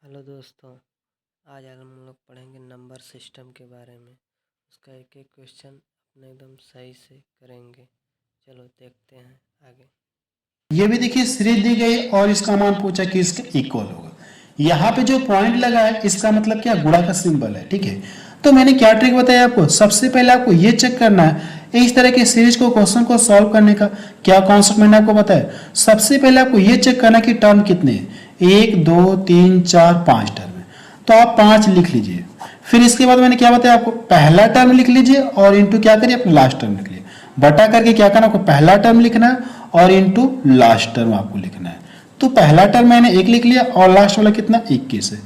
Hello दोस्तों, आज हम लोग पढ़ेंगे नंबर सिस्टम के बारे में। उसका एक एक क्वेश्चन अपने एकदम सही से करेंगे। चलो देखते हैं आगे। ये भी देखिए सीरीज दी गई और इसका मान पूछा कि इसके इक्वल होगा। यहाँ पे जो पॉइंट लगा है इसका मतलब क्या, गुणा का सिंबल है। ठीक है, तो मैंने क्या ट्रिक बताया आपको, सबसे पहले आपको ये चेक करना है इस तरह के सीरीज को क्वेश्चन को सॉल्व करने का क्या कॉन्सेप्ट मैंने आपको बताया। सबसे पहले आपको ये चेक करना कि टर्म कितने हैं, 1 2 3 4 5 टर्म है, तो आप 5 लिख लीजिए। फिर इसके बाद मैंने क्या बताया आपको, पहला टर्म लिख लीजिए और इंटू क्या करिए अपना लास्ट टर्म लिख लीजिए। बटा करके क्या करना, आपको पहला टर्म लिखना है और इंटू लास्ट टर्म आपको लिखना है। तो पहला टर्म मैंने 1 लिख लिया और लास्ट वाला कितना, 21 है।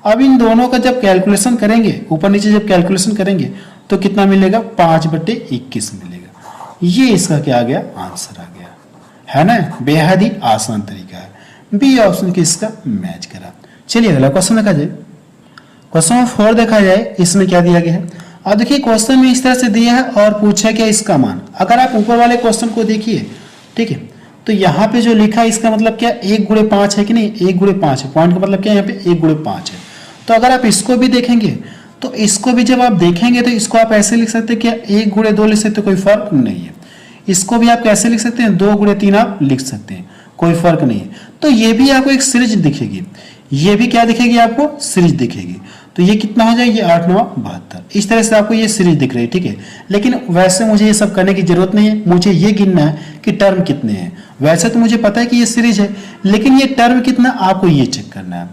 अब इन दोनों का जब कैलकुलेशन करेंगे, ऊपर नीचे जब कैलकुलेशन करेंगे तो कितना मिलेगा, 5/21 मिलेगा। ये इसका क्या आ गया, आंसर आ गया, है ना। बेहद ही आसान तरीका है। बी ऑप्शन किसका मैच करा। चलिए अगला क्वेश्चन देखा जाए। क्वेश्चन नंबर 4 देखा जाए, इसमें क्या दिया गया है। अब देखिए क्वेश्चन में इस तरह से दिया है और पूछा क्या इसका मान। अगर आप ऊपर वाले क्वेश्चन को देखिए, ठीक है, तो यहाँ पे जो लिखा है इसका मतलब क्या, 1/5 है कि नहीं, 1/5 है। पॉइंट का मतलब क्या है, यहाँ पे 1/5 है। तो अगर आप इसको भी देखेंगे तो इसको भी जब आप देखेंगे तो इसको आप ऐसे लिख सकते हैं क्या, 1/2 लिख सकते, कोई फर्क नहीं है। इसको भी आप कैसे लिख सकते हैं, 2/3 आप लिख सकते हैं, कोई फर्क नहीं है। तो ये भी आपको एक सीरीज दिखेगी, ये भी क्या दिखेगी आपको, सीरीज दिखेगी। तो ये कितना हो जाएगा, ये 8 9 72। इस तरह से आपको ये सीरीज दिख रही है, ठीक है। लेकिन वैसे मुझे ये सब करने की जरूरत नहीं है, मुझे ये गिनना है कि टर्म कितने हैं। वैसे तो मुझे पता है कि ये सीरीज है, लेकिन ये टर्म कितना आपको ये चेक करना है।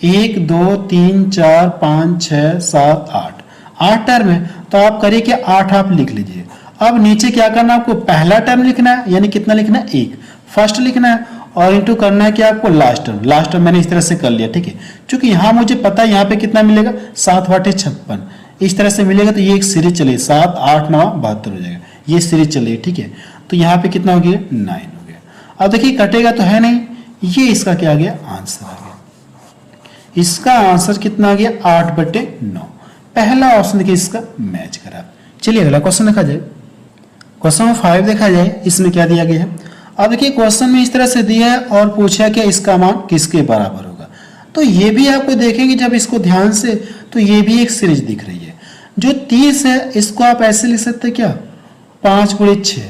1 2 3 4 5 6 7 8 टर्म है, तो आप करिए कि 8 आप लिख लीजिए। अब नीचे क्या करना है, आपको पहला टर्म लिखना है, यानी कितना लिखना है, 1 फर्स्ट लिखना है और इंटू करना है कि आपको लास्ट टर्म। लास्ट टर्म मैंने इस तरह से कर लिया, ठीक है। क्योंकि यहाँ मुझे पता है यहाँ पे कितना मिलेगा, 7/56 इस तरह से मिलेगा। तो ये एक सीरीज चले, 7 8 9 72 हो जाएगा, ये सीरीज चले, ठीक है। तो यहाँ पे कितना हो गया, 9 हो गया। अब देखिए कटेगा तो है नहीं, ये इसका क्या आ गया, आंसर आ गया। इसका आंसर कितना आ गया, 8/9। पहला ऑप्शन देखिए इसका मैच करा। चलिए अगला क्वेश्चन देखा जाए। क्वेश्चन नंबर 5 देखा जाए, इसमें क्या दिया गया है। अब देखिए क्वेश्चन में इस तरह से दिया है और पूछा कि इसका मान किसके बराबर होगा। तो ये भी आपको देखेंगे जब इसको ध्यान से, तो ये भी एक सीरीज दिख रही है। जो 30 है इसको आप ऐसे लिख सकते हैं क्या, 5/6।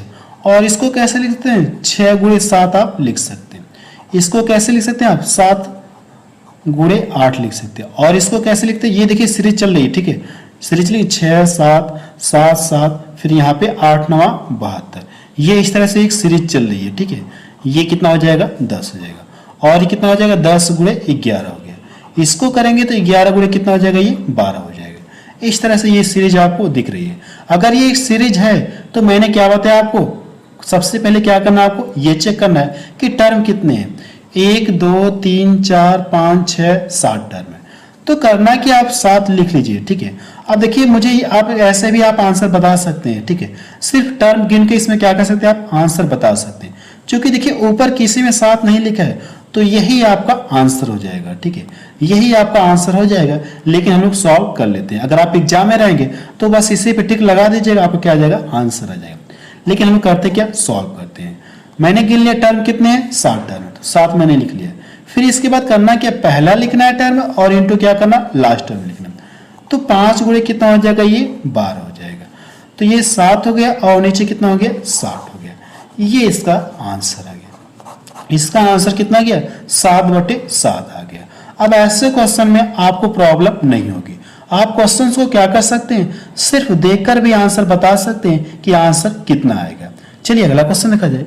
और इसको कैसे लिख सकते हैं, 6/7 आप लिख सकते हैं। इसको कैसे लिख सकते हैं आप, 7/8 लिख सकते हैं। और इसको कैसे लिखते हैं, ये देखिए सीरीज चल रही है, ठीक है। सीरीज लिखिए 6 7 7 7, फिर यहाँ पे 8 9 72। ये इस तरह से एक सीरीज चल रही है, ठीक है। ये कितना हो जाएगा, 10 हो जाएगा। और ये कितना हो जाएगा, 10/11 हो गया। इसको करेंगे तो 11 कितना हो जाएगा, ये 12 हो जाएगा। इस तरह से ये सीरीज आपको दिख रही है। अगर ये एक सीरीज है तो मैंने क्या बताया आपको, सबसे पहले क्या करना है, आपको ये चेक करना है कि टर्म कितने हैं। 1 2 3 4 5 6 7 टर्म है, तो करना कि आप 7 लिख लीजिए, ठीक है। अब देखिए मुझे आप ऐसे भी आप आंसर बता सकते हैं, ठीक है। सिर्फ टर्म गिन के इसमें क्या कर सकते हैं, आप आंसर बता सकते हैं। क्योंकि देखिए ऊपर किसी में 7 नहीं लिखा है, तो यही आपका आंसर हो जाएगा, ठीक है। यही आपका आंसर हो जाएगा। लेकिन हम लोग सॉल्व कर लेते हैं। अगर आप एग्जाम में रहेंगे तो बस इसी पे टिक लगा दीजिएगा, आपको क्या आ जाएगा, आंसर आ जाएगा। लेकिन हम करते क्या, सॉल्व करते हैं। मैंने गिन लिया टर्म कितने हैं, 7 टर्म, तो 7 मैंने लिख लिया। फिर इसके बाद करना क्या, पहला लिखना है टर्म और इंटू क्या करना, लास्ट टर्म लिखना। तो 5 कितना हो जाएगा, ये 12 हो जाएगा। तो ये 7 हो गया और नीचे कितना हो गया, 60 हो गया। ये इसका आंसर आ गया। इसका आंसर कितना गया, 7/7 आ गया। अब ऐसे क्वेश्चन में आपको प्रॉब्लम नहीं होगी। आप क्वेश्चन को क्या कर सकते हैं, सिर्फ देखकर भी आंसर बता सकते हैं कि आंसर कितना आएगा। चलिए अगला क्वेश्चन देखा जाए।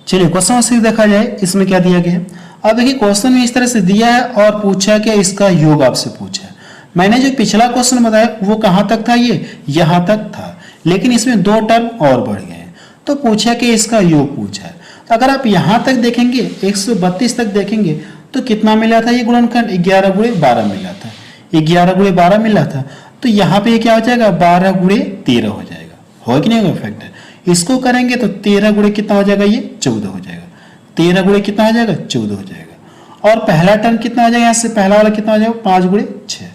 चलिए क्वेश्चन 6 देखा जाए, इसमें क्या दिया गया है। अब देखिए क्वेश्चन में इस तरह से दिया है और पूछा कि इसका योग आपसे पूछा है। मैंने जो पिछला क्वेश्चन बताया वो कहां तक था, ये यहां तक था, लेकिन इसमें 2 टर्म और बढ़ गए हैं। तो पूछा कि इसका योग पूछा है। तो अगर आप यहां तक देखेंगे, 132 तक देखेंगे, तो कितना मिला था, ये गुणनखंड 11/12 मिला था, 11/12 मिला था। तो यहाँ पे क्या हो जाएगा, 12/13 हो जाएगा। हो कि नहीं होगा फैक्टर। इसको करेंगे तो 13 कितना हो जाएगा, ये 14 हो जाएगा। 13 कितना हो जाएगा, 14 हो जाएगा। और पहला टर्म कितना हो जाएगा, यहाँ से पहला वाला कितना हो जाएगा, 5/6।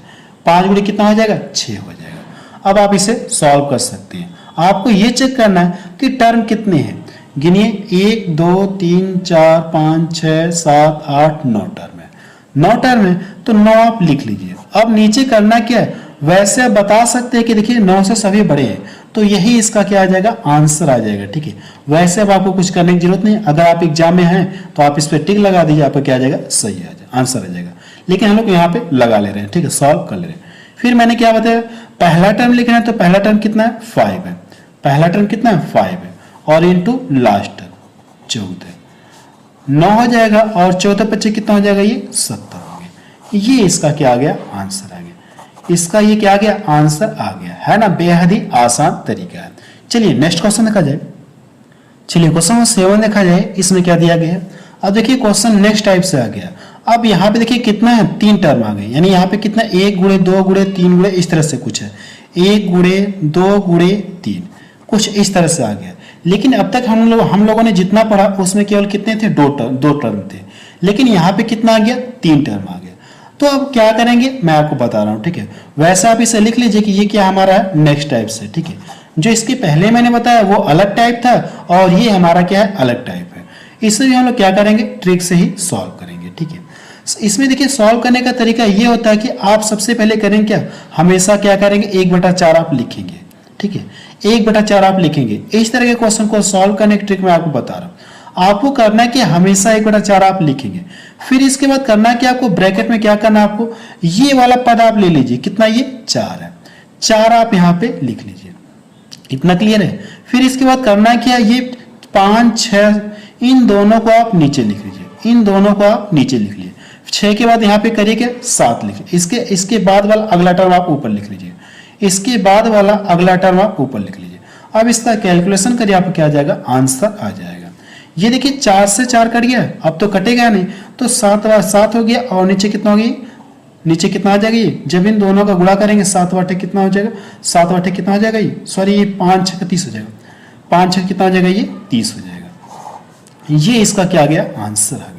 5 कितना हो जाएगा, 6 हो जाएगा। अब आप इसे सॉल्व कर सकते हैं। आपको ये चेक करना है कि टर्म कितने हैं। गिनिए, 1 2 3 4 5 6 7 8 9 टर्म है। 9 टर्म है तो 9 आप लिख लीजिए। अब नीचे करना क्या है, वैसे आप बता सकते हैं कि देखिए 9 से सभी बड़े हैं, तो यही इसका क्या आ जाएगा, आंसर आ जाएगा। ठीक है, वैसे अब आपको कुछ करने की जरूरत नहीं, अगर आप एग्जाम में हैं तो आप इस पर टिक लगा दीजिए, आपका क्या आ जाएगा, सही आ जाएगा, आंसर आ जाएगा। लेकिन हम लोग यहाँ पे लगा ले रहे हैं, ठीक है, सॉल्व कर ले रहे हैं। फिर मैंने क्या बताया, पहला टर्म लिखना है, तो पहला टर्म कितना है, 5 है। पहला टर्म कितना है, 5 है, और इंटू लास्ट टर्म 14, 9 हो जाएगा, और 14 बच्चे कितना हो जाएगा, ये 70 हो गया। ये इसका क्या आ गया, आंसर आ गया। इसका ये क्या आ गया, आंसर आ गया, है ना, बेहद ही आसान तरीका है। चलिए नेक्स्ट क्वेश्चन देखा जाए। चलिए क्वेश्चन 7 देखा जाए, इसमें क्या दिया गया है। अब देखिए क्वेश्चन नेक्स्ट टाइप से आ गया। अब यहाँ पे देखिए कितना है, 3 टर्म आ गए, यानी यहाँ पे कितना, 1 गुणे 2 गुणे 3 गुणे, इस तरह से कुछ है, 1 गुणे 2 गुणे 3, कुछ इस तरह से आ गया। लेकिन अब तक हम लोगों ने जितना पढ़ा उसमें केवल कितने थे, दो टर्म थे, लेकिन यहाँ पे कितना आ गया, 3 टर्म आ गया। तो अब क्या करेंगे मैं आपको बता रहा हूँ, ठीक है। वैसे आप इसे लिख लीजिए कि ये क्या हमारा है, नेक्स्ट टाइप से, ठीक है। जो इसके पहले मैंने बताया वो अलग टाइप था, और ये हमारा क्या है, अलग टाइप है। इसे भी हम लोग क्या करेंगे, ट्रिक से ही सॉल्व करेंगे, ठीक है। इसमें देखिए सॉल्व करने का तरीका ये होता है कि आप सबसे पहले करेंगे क्या, हमेशा क्या करेंगे, 1/4 आप लिखेंगे, ठीक है, 1/4 आप लिखेंगे। इस तरह के क्वेश्चन को सॉल्व करने की ट्रिक मैं आपको बता रहा हूँ। आपको करना है कि हमेशा 1/4 आप लिखेंगे। फिर इसके बाद करना है कि आपको ब्रैकेट में क्या करना है, आपको ये वाला पद आप ले लीजिए, कितना, ये 4 है, 4 आप यहाँ पे लिख लीजिए। इतना क्लियर है। फिर इसके बाद करना है क्या, ये 5 6 इन दोनों को आप नीचे लिख लीजिए, इन दोनों को आप नीचे लिख लीजिए। 6 के बाद यहाँ पे करिए क्या, 7 लिखिए। इसके बाद वाला अगला टर्म आप ऊपर लिख लीजिए, इसके बाद वाला अगला टर्म आप ऊपर लिख लीजिए। अब इसका कैलकुलेशन करिए, आपको क्या आ जाएगा, आंसर आ जाएगा। ये देखिए 4 से 4 कट गया, अब तो कटेगा नहीं, तो 7 हो गया, और नीचे कितना हो गया, नीचे कितना आ जाएगा, ये जब इन दोनों का गुणा करेंगे 7/8 कितना हो जाएगा, 7/8 कितना हो जाएगा, ये सॉरी ये 5 6 30 हो जाएगा, 5 6 कितना हो जाएगा, ये 30 हो जाएगा। ये इसका क्या आ गया, आंसर आ गया।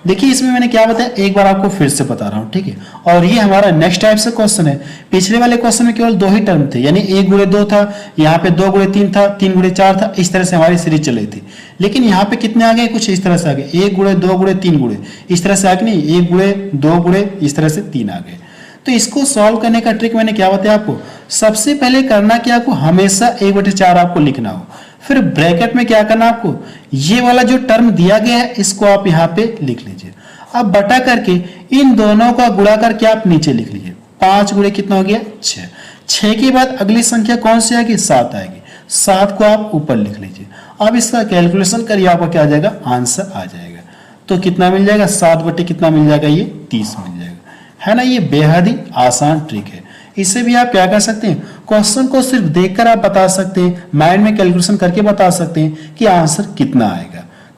देखिए इसमें मैंने क्या बताया, एक बार आपको फिर से बता रहा हूँ, ठीक है। और ये हमारा नेक्स्ट टाइप से क्वेश्चन है। पिछले वाले क्वेश्चन में केवल 2 ही टर्म थे, यानी 1 गुणे 2 था, यहाँ पे 2 गुणे 3 था, 3 गुणे 4 था, इस तरह से हमारी सीरीज चल रही थी। लेकिन यहाँ पे कितने आ गए, कुछ इस तरह से आ गए, 1 गुणे 2 गुणे 3 गुणे, इस तरह से आ गए, नहीं 1 गुणे 2 गुणे, इस तरह से 3 आ गए। तो इसको सॉल्व करने का ट्रिक मैंने क्या बताया आपको, सबसे पहले करना कि आपको हमेशा 1/4 आपको लिखना हो। फिर ब्रैकेट में क्या करना, आपको ये वाला जो टर्म दिया गया है इसको आप यहाँ पे लिख लीजिए। अब बटा करके इन दोनों का गुणा करके आप नीचे लिख लीजिए। 5 गुणे कितना हो गया, 6। 6 के बाद अगली संख्या कौन सी आएगी, 7 आएगी, 7 को आप ऊपर लिख लीजिए। अब इसका कैलकुलेशन करिए, आपको क्या आ जाएगा, आंसर आ जाएगा। तो कितना मिल जाएगा, 7 कितना मिल जाएगा, ये 30 मिल जाएगा, है ना। ये बेहद ही आसान ट्रिक है। इससे भी आप क्या कर सकते हैं, क्वेश्चन को सिर्फ देखकर आप बता सकते हैं, माइंड में कैलकुलेशन करके बता सकते हैं कि आंसर कितना आएगा।